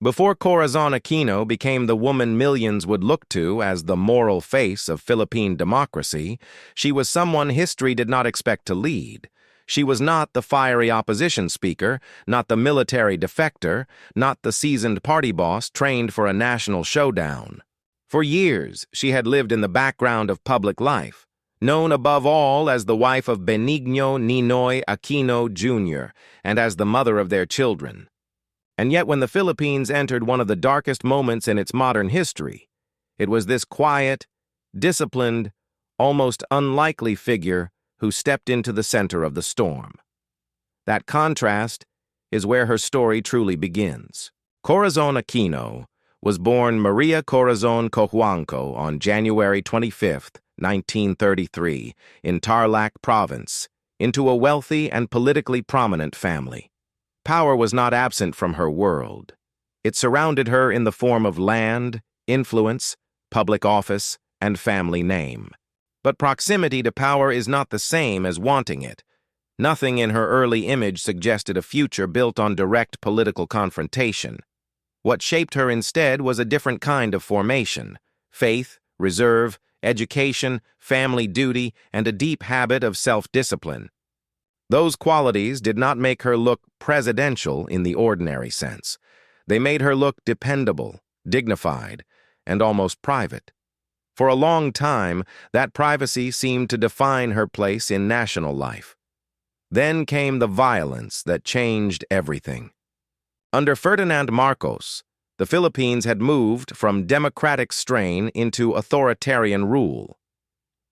Before Corazon Aquino became the woman millions would look to as the moral face of Philippine democracy, she was someone history did not expect to lead. She was not the fiery opposition speaker, not the military defector, not the seasoned party boss trained for a national showdown. For years, she had lived in the background of public life, known above all as the wife of Benigno Ninoy Aquino Jr. and as the mother of their children. And yet when the Philippines entered one of the darkest moments in its modern history, it was this quiet, disciplined, almost unlikely figure who stepped into the center of the storm. That contrast is where her story truly begins. Corazon Aquino was born Maria Corazon Cojuangco on January 25, 1933, in Tarlac Province, into a wealthy and politically prominent family. Power was not absent from her world. It surrounded her in the form of land, influence, public office, and family name. But proximity to power is not the same as wanting it. Nothing in her early image suggested a future built on direct political confrontation. What shaped her instead was a different kind of formation: faith, reserve, education, family duty, and a deep habit of self-discipline. Those qualities did not make her look presidential in the ordinary sense. They made her look dependable, dignified, and almost private. For a long time, that privacy seemed to define her place in national life. Then came the violence that changed everything. Under Ferdinand Marcos, the Philippines had moved from democratic strain into authoritarian rule.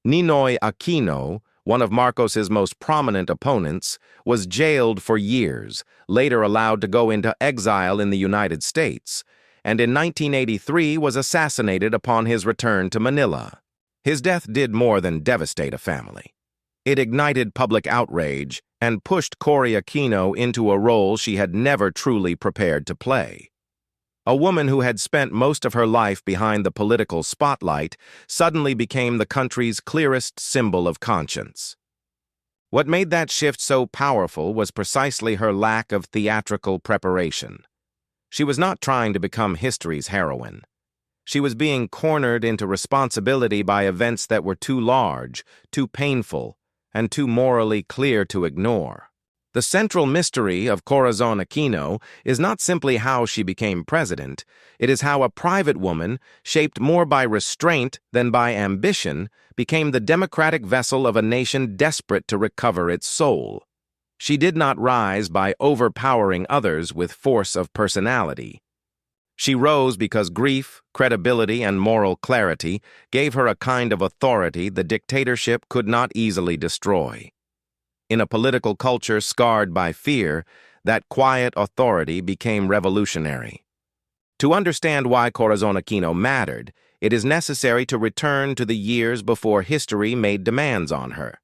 Ninoy Aquino, one of Marcos's most prominent opponents, was jailed for years, later allowed to go into exile in the United States, and in 1983 was assassinated upon his return to Manila. His death did more than devastate a family. It ignited public outrage and pushed Cory Aquino into a role she had never truly prepared to play. A woman who had spent most of her life behind the political spotlight suddenly became the country's clearest symbol of conscience. What made that shift so powerful was precisely her lack of theatrical preparation. She was not trying to become history's heroine. She was being cornered into responsibility by events that were too large, too painful, and too morally clear to ignore. The central mystery of Corazon Aquino is not simply how she became president, it is how a private woman, shaped more by restraint than by ambition, became the democratic vessel of a nation desperate to recover its soul. She did not rise by overpowering others with force of personality. She rose because grief, credibility, and moral clarity gave her a kind of authority the dictatorship could not easily destroy. In a political culture scarred by fear, that quiet authority became revolutionary. To understand why Corazon Aquino mattered, it is necessary to return to the years before history made demands on her.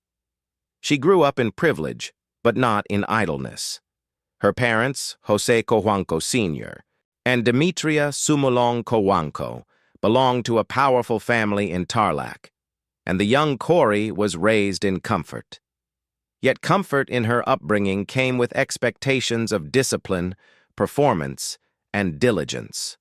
She grew up in privilege, but not in idleness. Her parents, Jose Cojuangco Sr. and Demetria Sumulong Cojuangco, belonged to a powerful family in Tarlac, and the young Cory was raised in comfort. Yet comfort in her upbringing came with expectations of discipline, performance, and diligence.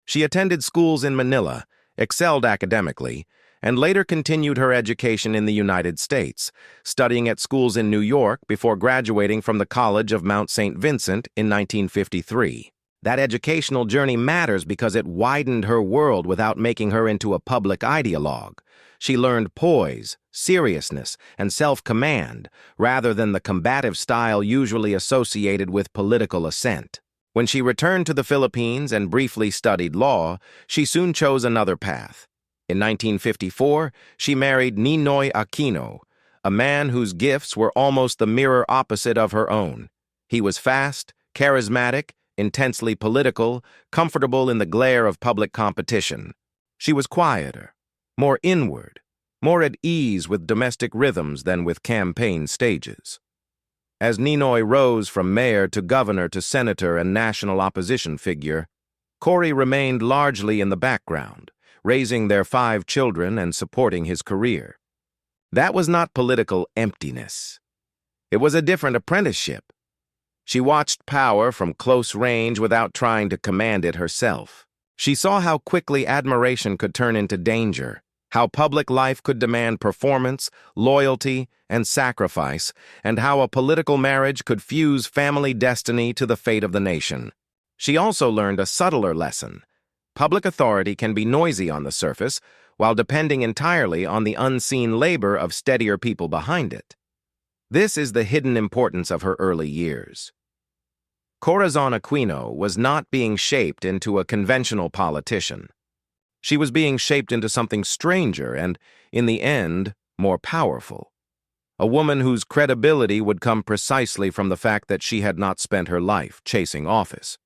She attended schools in Manila, excelled academically, and later continued her education in the United States, studying at schools in New York before graduating from the College of Mount St. Vincent in 1953. That educational journey matters because it widened her world without making her into a public ideologue. She learned poise, seriousness, and self-command, rather than the combative style usually associated with political assent. When she returned to the Philippines and briefly studied law, she soon chose another path. In 1954, she married Ninoy Aquino, a man whose gifts were almost the mirror opposite of her own. He was fast, charismatic, intensely political, comfortable in the glare of public competition. She was quieter, more inward, more at ease with domestic rhythms than with campaign stages. As Ninoy rose from mayor to governor to senator and national opposition figure, Cory remained largely in the background, raising their 5 children and supporting his career. That was not political emptiness. It was a different apprenticeship. She watched power from close range without trying to command it herself. She saw how quickly admiration could turn into danger, how public life could demand performance, loyalty, and sacrifice, and how a political marriage could fuse family destiny to the fate of the nation. She also learned a subtler lesson. Public authority can be noisy on the surface, while depending entirely on the unseen labor of steadier people behind it. This is the hidden importance of her early years. Corazon Aquino was not being shaped into a conventional politician. She was being shaped into something stranger and, in the end, more powerful. A woman whose credibility would come precisely from the fact that she had not spent her life chasing office.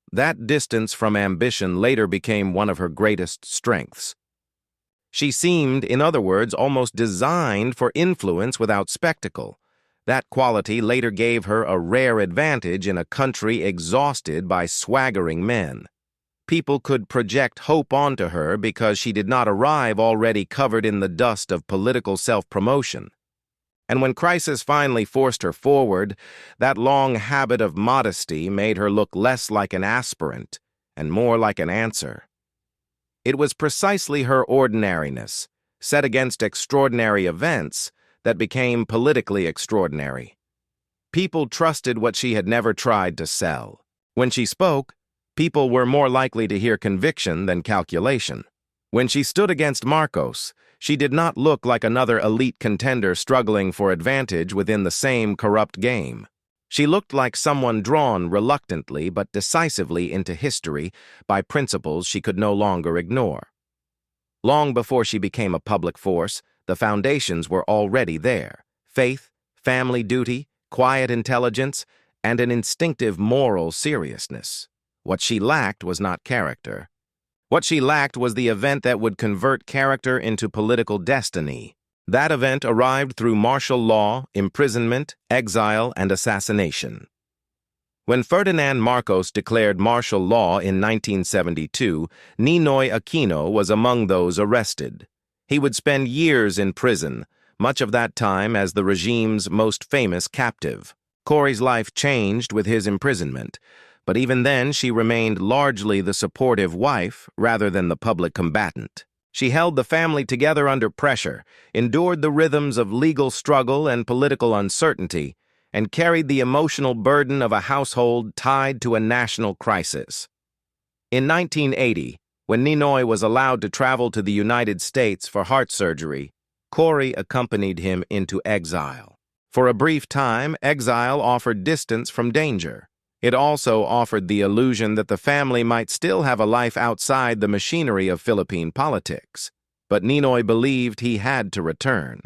That distance from ambition later became one of her greatest strengths. She seemed, in other words, almost designed for influence without spectacle. That quality later gave her a rare advantage in a country exhausted by swaggering men. People could project hope onto her because she did not arrive already covered in the dust of political self-promotion. And when crisis finally forced her forward, that long habit of modesty made her look less like an aspirant and more like an answer. It was precisely her ordinariness, set against extraordinary events, that became politically extraordinary. People trusted what she had never tried to sell. When she spoke, people were more likely to hear conviction than calculation. When she stood against Marcos, she did not look like another elite contender struggling for advantage within the same corrupt game. She looked like someone drawn reluctantly but decisively into history by principles she could no longer ignore. Long before she became a public force, the foundations were already there: faith, family duty, quiet intelligence, and an instinctive moral seriousness. What she lacked was not character. What she lacked was the event that would convert character into political destiny. That event arrived through martial law, imprisonment, exile, and assassination. When Ferdinand Marcos declared martial law in 1972, Ninoy Aquino was among those arrested. He would spend years in prison, much of that time as the regime's most famous captive. Corey's life changed with his imprisonment, but even then she remained largely the supportive wife rather than the public combatant. She held the family together under pressure, endured the rhythms of legal struggle and political uncertainty, and carried the emotional burden of a household tied to a national crisis. In 1980, when Ninoy was allowed to travel to the United States for heart surgery, Corey accompanied him into exile. For a brief time, exile offered distance from danger. It also offered the illusion that the family might still have a life outside the machinery of Philippine politics. But Ninoy believed he had to return.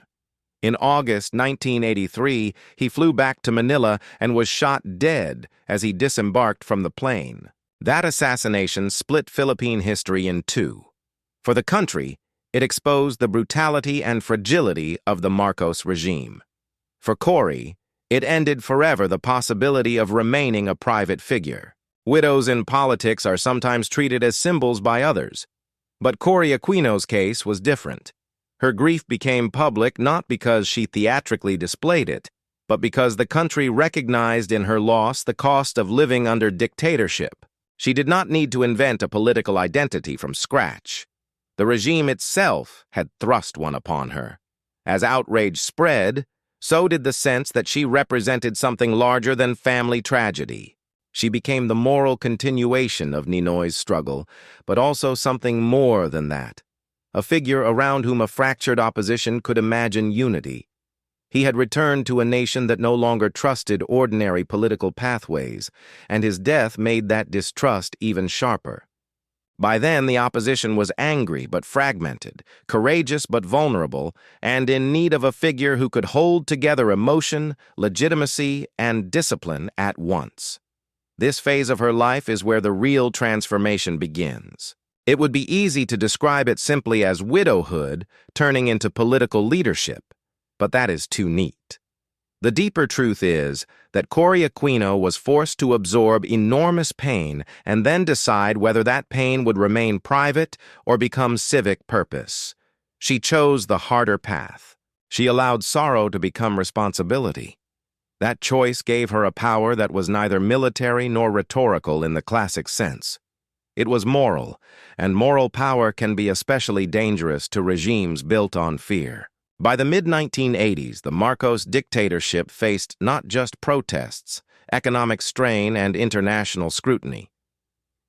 In August 1983, he flew back to Manila and was shot dead as he disembarked from the plane. That assassination split Philippine history in two. For the country, it exposed the brutality and fragility of the Marcos regime. For Corey, it ended forever the possibility of remaining a private figure. Widows in politics are sometimes treated as symbols by others. But Corey Aquino's case was different. Her grief became public not because she theatrically displayed it, but because the country recognized in her loss the cost of living under dictatorship. She did not need to invent a political identity from scratch. The regime itself had thrust one upon her. As outrage spread, so did the sense that she represented something larger than family tragedy. She became the moral continuation of Ninoy's struggle, but also something more than that. A figure around whom a fractured opposition could imagine unity. He had returned to a nation that no longer trusted ordinary political pathways, and his death made that distrust even sharper. By then, the opposition was angry but fragmented, courageous but vulnerable, and in need of a figure who could hold together emotion, legitimacy, and discipline at once. This phase of her life is where the real transformation begins. It would be easy to describe it simply as widowhood turning into political leadership, but that is too neat. The deeper truth is that Corey Aquino was forced to absorb enormous pain and then decide whether that pain would remain private or become civic purpose. She chose the harder path. She allowed sorrow to become responsibility. That choice gave her a power that was neither military nor rhetorical in the classic sense. It was moral, and moral power can be especially dangerous to regimes built on fear. By the mid-1980s, the Marcos dictatorship faced not just protests, economic strain, and international scrutiny.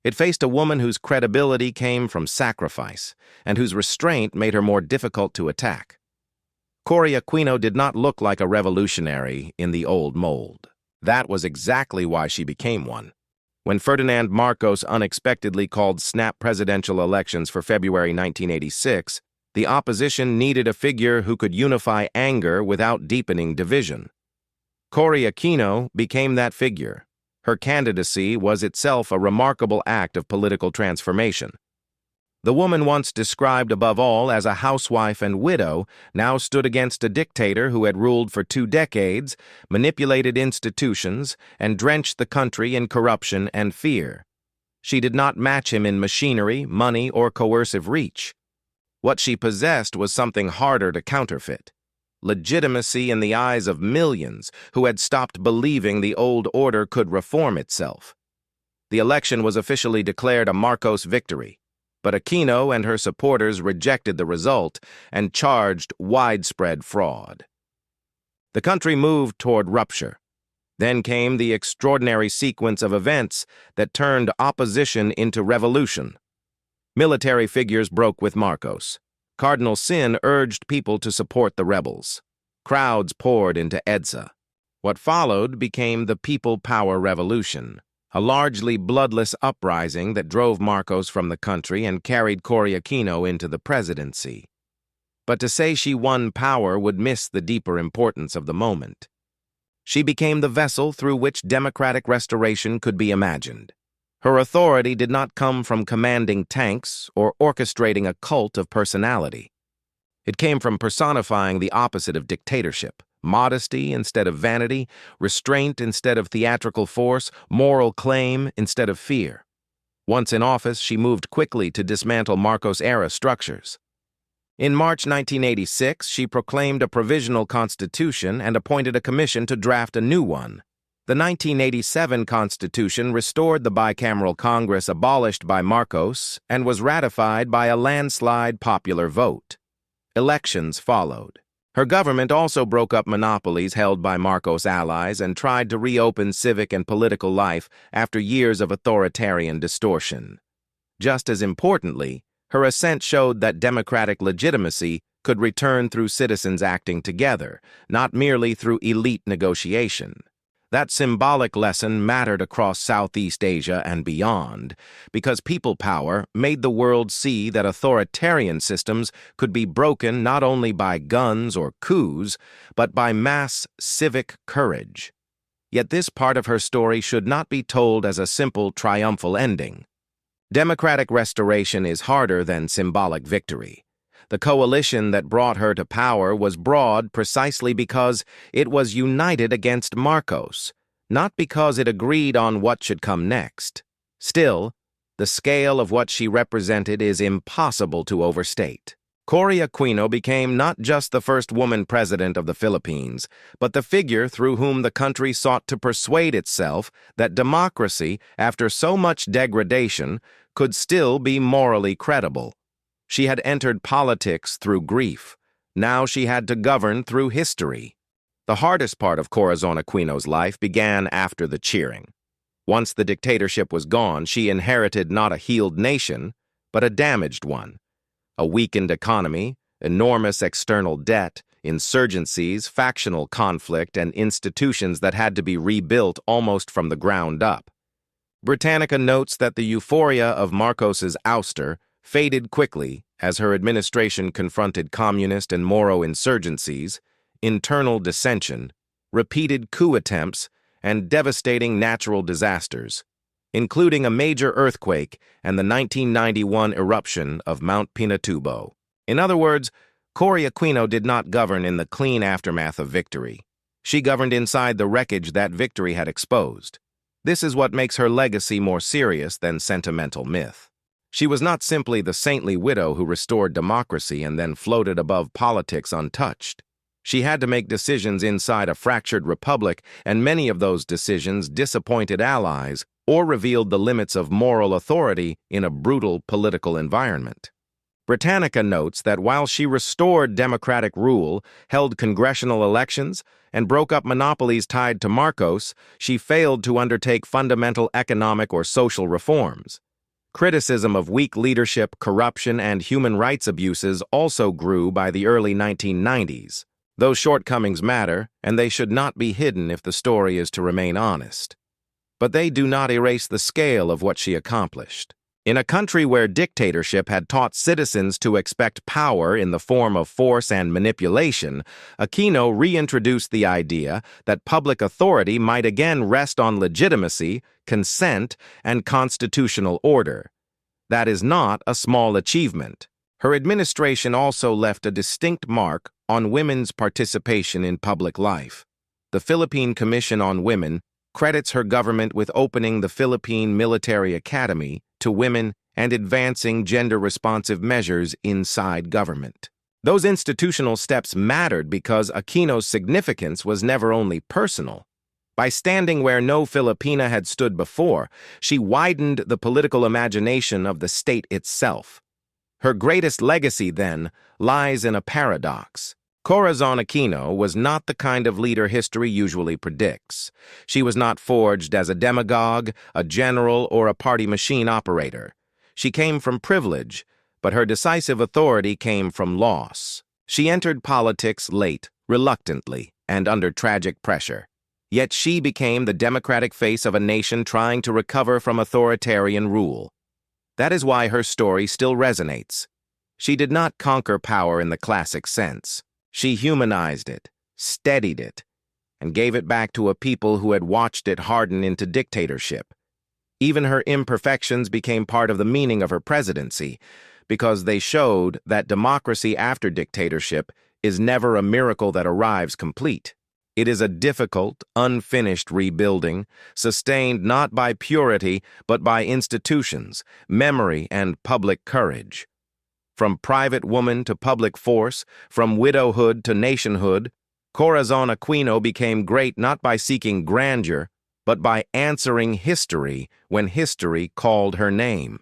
It faced a woman whose credibility came from sacrifice, and whose restraint made her more difficult to attack. Corazon Aquino did not look like a revolutionary in the old mold. That was exactly why she became one. When Ferdinand Marcos unexpectedly called snap presidential elections for February 1986, the opposition needed a figure who could unify anger without deepening division. Corazon Aquino became that figure. Her candidacy was itself a remarkable act of political transformation. The woman once described above all as a housewife and widow now stood against a dictator who had ruled for 2 decades, manipulated institutions, and drenched the country in corruption and fear. She did not match him in machinery, money, or coercive reach. What she possessed was something harder to counterfeit: legitimacy in the eyes of millions who had stopped believing the old order could reform itself. The election was officially declared a Marcos victory, but Aquino and her supporters rejected the result and charged widespread fraud. The country moved toward rupture. Then came the extraordinary sequence of events that turned opposition into revolution. Military figures broke with Marcos. Cardinal Sin urged people to support the rebels. Crowds poured into Edsa. What followed became the People Power Revolution, a largely bloodless uprising that drove Marcos from the country and carried Corazon Aquino into the presidency. But to say she won power would miss the deeper importance of the moment. She became the vessel through which democratic restoration could be imagined. Her authority did not come from commanding tanks or orchestrating a cult of personality. It came from personifying the opposite of dictatorship: modesty instead of vanity, restraint instead of theatrical force, moral claim instead of fear. Once in office, she moved quickly to dismantle Marcos-era structures. In March 1986, she proclaimed a provisional constitution and appointed a commission to draft a new one. The 1987 Constitution restored the bicameral Congress abolished by Marcos and was ratified by a landslide popular vote. Elections followed. Her government also broke up monopolies held by Marcos' allies and tried to reopen civic and political life after years of authoritarian distortion. Just as importantly, her ascent showed that democratic legitimacy could return through citizens acting together, not merely through elite negotiation. That symbolic lesson mattered across Southeast Asia and beyond, because people power made the world see that authoritarian systems could be broken not only by guns or coups, but by mass civic courage. Yet this part of her story should not be told as a simple triumphal ending. Democratic restoration is harder than symbolic victory. The coalition that brought her to power was broad precisely because it was united against Marcos, not because it agreed on what should come next. Still, the scale of what she represented is impossible to overstate. Corazon Aquino became not just the first woman president of the Philippines, but the figure through whom the country sought to persuade itself that democracy, after so much degradation, could still be morally credible. She had entered politics through grief. Now she had to govern through history. The hardest part of Corazon Aquino's life began after the cheering. Once the dictatorship was gone, she inherited not a healed nation, but a damaged one. A weakened economy, enormous external debt, insurgencies, factional conflict, and institutions that had to be rebuilt almost from the ground up. Britannica notes that the euphoria of Marcos's ouster faded quickly as her administration confronted communist and Moro insurgencies, internal dissension, repeated coup attempts, and devastating natural disasters, including a major earthquake and the 1991 eruption of Mount Pinatubo. In other words, Corazon Aquino did not govern in the clean aftermath of victory. She governed inside the wreckage that victory had exposed. This is what makes her legacy more serious than sentimental myth. She was not simply the saintly widow who restored democracy and then floated above politics untouched. She had to make decisions inside a fractured republic, and many of those decisions disappointed allies or revealed the limits of moral authority in a brutal political environment. Britannica notes that while she restored democratic rule, held congressional elections, and broke up monopolies tied to Marcos, she failed to undertake fundamental economic or social reforms. Criticism of weak leadership, corruption, and human rights abuses also grew by the early 1990s. Those shortcomings matter, and they should not be hidden if the story is to remain honest. But they do not erase the scale of what she accomplished. In a country where dictatorship had taught citizens to expect power in the form of force and manipulation, Aquino reintroduced the idea that public authority might again rest on legitimacy, consent, and constitutional order. That is not a small achievement. Her administration also left a distinct mark on women's participation in public life. The Philippine Commission on Women credits her government with opening the Philippine Military Academy to women and advancing gender-responsive measures inside government. Those institutional steps mattered because Aquino's significance was never only personal. By standing where no Filipina had stood before, she widened the political imagination of the state itself. Her greatest legacy, then, lies in a paradox. Corazon Aquino was not the kind of leader history usually predicts. She was not forged as a demagogue, a general, or a party machine operator. She came from privilege, but her decisive authority came from loss. She entered politics late, reluctantly, and under tragic pressure. Yet she became the democratic face of a nation trying to recover from authoritarian rule. That is why her story still resonates. She did not conquer power in the classic sense. She humanized it, steadied it, and gave it back to a people who had watched it harden into dictatorship. Even her imperfections became part of the meaning of her presidency, because they showed that democracy after dictatorship is never a miracle that arrives complete. It is a difficult, unfinished rebuilding, sustained not by purity, but by institutions, memory, and public courage. From private woman to public force, from widowhood to nationhood, Corazon Aquino became great not by seeking grandeur, but by answering history when history called her name.